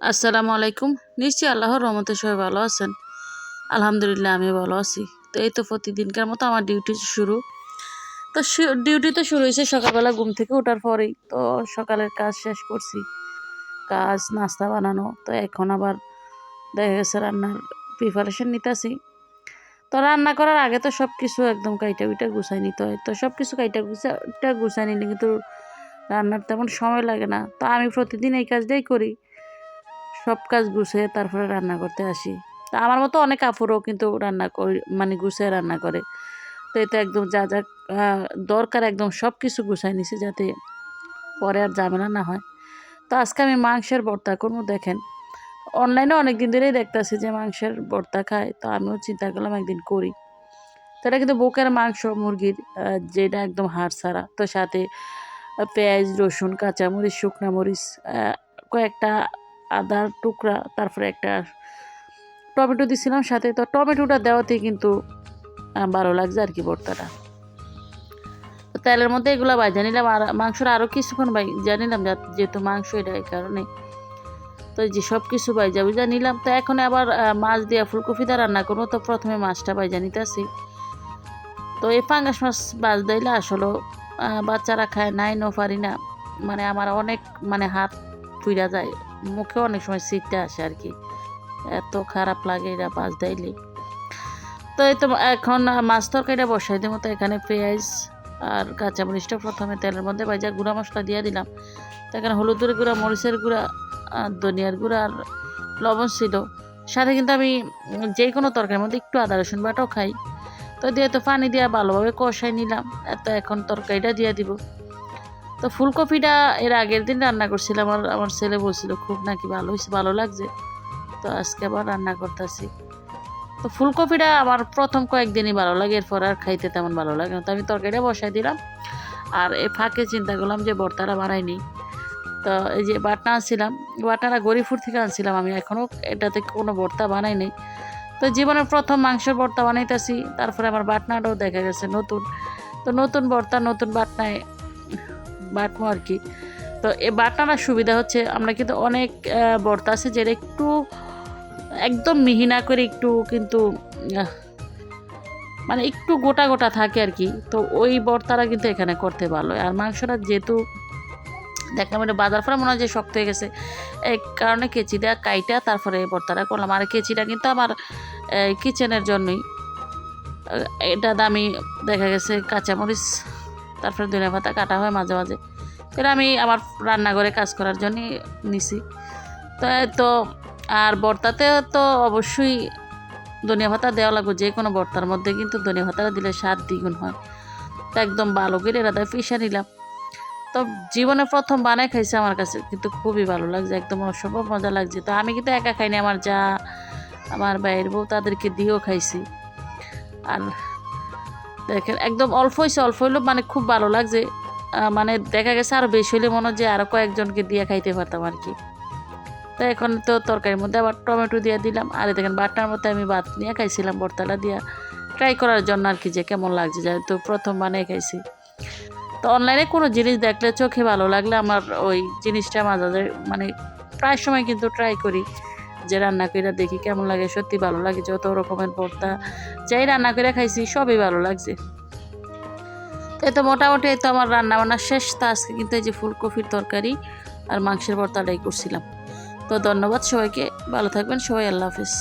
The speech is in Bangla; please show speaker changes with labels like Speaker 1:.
Speaker 1: আসসালামু আলাইকুম। নিশ্চয়ই আল্লাহর রহমতে সবাই ভালো আছেন। আলহামদুলিল্লাহ আমি ভালো আছি। তো এই তো প্রতিদিনকার মতো আমার ডিউটি শুরু। তো ডিউটি তো শুরু হয়েছে সকালবেলা ঘুম থেকে ওঠার পরেই। তো সকালের কাজ শেষ করছি, কাজ নাস্তা বানানো। তো এখন আবার দেখা গেছে রান্নার প্রিপারেশন নিতেছি। তো রান্না করার আগে তো সব কিছু একদম কাইটা উইটা গুছাই নিতে হয়। তো সব কিছু কাইটা গুছাই নিলে কিন্তু রান্নার তেমন সময় লাগে না। তো আমি প্রতিদিন এই কাজটাই করি, সব কাজ গুছিয়ে তারপরে রান্না করতে আসি। তা আমার মতো অনেক আপুরও কিন্তু রান্না করে, মানে গুছিয়ে রান্না করে। তো এতে একদম যা যা দরকার একদম সব কিছু গুছাই নিছি, যাতে পরে আর ঝামেলা না হয়। তো আজকে আমি মাংসের ভর্তা করবো। দেখেন, অনলাইনে অনেক দিন ধরেই দেখতেছি যে মাংসের ভর্তা খায়, তো আমিও চিন্তা করলাম একদিন করি। তো এটা কিন্তু বুকের মাংস, মুরগির, যেটা একদম হাড় ছাড়া। তো সাথে পেঁয়াজ, রসুন, কাঁচামরিচ, শুকনা মরিচ, কয়েকটা আদার টুকরা, তারপরে একটা টমেটো দিছিলাম সাথে। তো টমেটোটা দেওয়াতে কিন্তু ভালো লাগছে আর কি ভর্তাটা। তো তেলের মধ্যে এগুলো ভাজা নিলাম, আর মাংসটা আরও কিছুক্ষণ ভাজা নিলাম, যেহেতু মাংস এটা, এই কারণে। তো এই যে সব কিছু ভাজা ভুজা নিলাম। তো এখন আবার মাছ দিয়ে ফুলকপি দিয়ে রান্না করবো। তো প্রথমে মাছটা ভাজা নিতেছি। তো এই পাঙ্গাস মাছ ভাজ দিলে আসলে বাচ্চারা খায় নাই, নো পারি না। মানে আমার অনেক হাত ফুইরা যায়, মুখে অনেক সময় সিটটা আসে আর কি, এত খারাপ লাগে এরা বাজ দিলে। তো এই তো এখন মাছ তরকারিটা বসাই দেবো। তো এখানে পেঁয়াজ আর কাঁচামরিচটা প্রথমে তেলের মধ্যে ভাজা গুঁড়া মশলা দিয়ে দিলাম। তো এখানে হলুদের গুঁড়া, মরিচের গুঁড়া, ধনিয়ার গুঁড়া আর লবণ ছিল। সাথে কিন্তু আমি যে কোনো তরকারির মধ্যে একটু আদা রসুন বাটাও খাই। তো দিয়ে তো পানি দিয়ে ভালোভাবে কষাই নিলাম। তো এখন তরকারিটা দিয়ে দিব। তো ফুলকপিটা এর আগের দিন রান্না করছিলাম, আমার ছেলে বলছিল খুব নাকি ভালো হয়েছে, ভালো লাগছে। তো আজকে আবার রান্না করতেছি। তো ফুলকপিটা আমার প্রথম কয়েকদিনই ভালো লাগে, এরপর আর খাইতে তেমন ভালো লাগে না। তো আমি তরকারিটা বসাই দিলাম, আর এই ফাঁকে চিন্তা করলাম যে ভর্তাটা বানাইনি। তো এই যে বাটনা আনছিলাম, বাটনাটা গরিপুর থেকে আনছিলাম আমি, এখনও এটাতে কোনো ভর্তা বানাইনি। তো জীবনের প্রথম মাংসের ভর্তা বানাইতেছি, তারপরে আমার বাটনাটাও দেখা গেছে নতুন। তো নতুন ভর্তা নতুন বাটনায় বাটবো আর কি। তো এই বাটনার সুবিধা হচ্ছে, আমরা কিন্তু অনেক ভর্তা আছে যেটা একটু একদম মিহি না করে একটু কিন্তু একটু গোটা গোটা থাকে আর কি। তো ওই ভর্তাটা কিন্তু এখানে করতে ভালো। আর মাংসটা যেহেতু দেখলাম এটা বাজার পরে মনে হয় যে শক্ত হয়ে গেছে, এই কারণে কেচি দেওয়া কাইটা তারপরে এই ভর্তাটা করলাম। আর কেচিটা কিন্তু আমার কিচেনের জন্যই, এটা দামি দেখা গেছে কাঁচামরিচ, তারপরে ধনিয়া পাতা কাটা হয় মাঝে মাঝে। এটা আমি আমার রান্নাঘরে কাজ করার জন্যই নিছি। তো আর ভর্তাতে তো অবশ্যই ধনিয়া পাতা দেওয়া লাগবে, যে কোনো ভর্তার মধ্যে কিন্তু ধনিয়া পাতাটা দিলে স্বাদ দ্বিগুণ হয়। তো একদম ভালো করে এটা পিষে নিলাম। তো জীবনে প্রথম বানাই খাইছে, আমার কাছে কিন্তু খুবই ভালো লাগছে, একদম অসম্ভব মজা লাগছে। তো আমি কিন্তু একা খাইনি, আমার যা, আমার বাইরের বউ, তাদেরকে দিয়েও খাইছি। আর দেখেন একদম অল্প হয়েছে, অল্প হইলেও খুব ভালো লাগছে। দেখা গেছে আরও বেশি হইলে মনে হয় যে আরও কয়েকজনকে দিয়ে খাইতে পারতাম আর কি। তো এখন তো তরকারির মধ্যে আবার টমেটো দিয়ে দিলাম। আর দেখেন বাটনার মধ্যে আমি ভাত নিয়ে খাইছিলাম ভর্তাটা দিয়া, ট্রাই করার জন্য আর কি, যে কেমন লাগছে, যেহেতু প্রথম বানিয়ে খাইছি। তো অনলাইনে কোনো জিনিস দেখলে চোখে ভালো লাগলে আমার ওই জিনিসটা মাঝে প্রায় সময় কিন্তু ট্রাই করি, যে রান্না করে দেখি কেমন লাগে। সত্যি ভালো লাগে, যত রকমের ভর্তা যাই রান্না করে খাইছি সবই ভালো লাগছে। তো এই তো মোটামুটি এই তো আমার রান্না বান্না শেষ। তো আজকে কিন্তু এই যে ফুলকপির তরকারি আর মাংসের ভর্তাটাই করছিলাম। তো ধন্যবাদ সবাইকে, ভালো থাকবেন সবাই, আল্লাহ হাফিজ।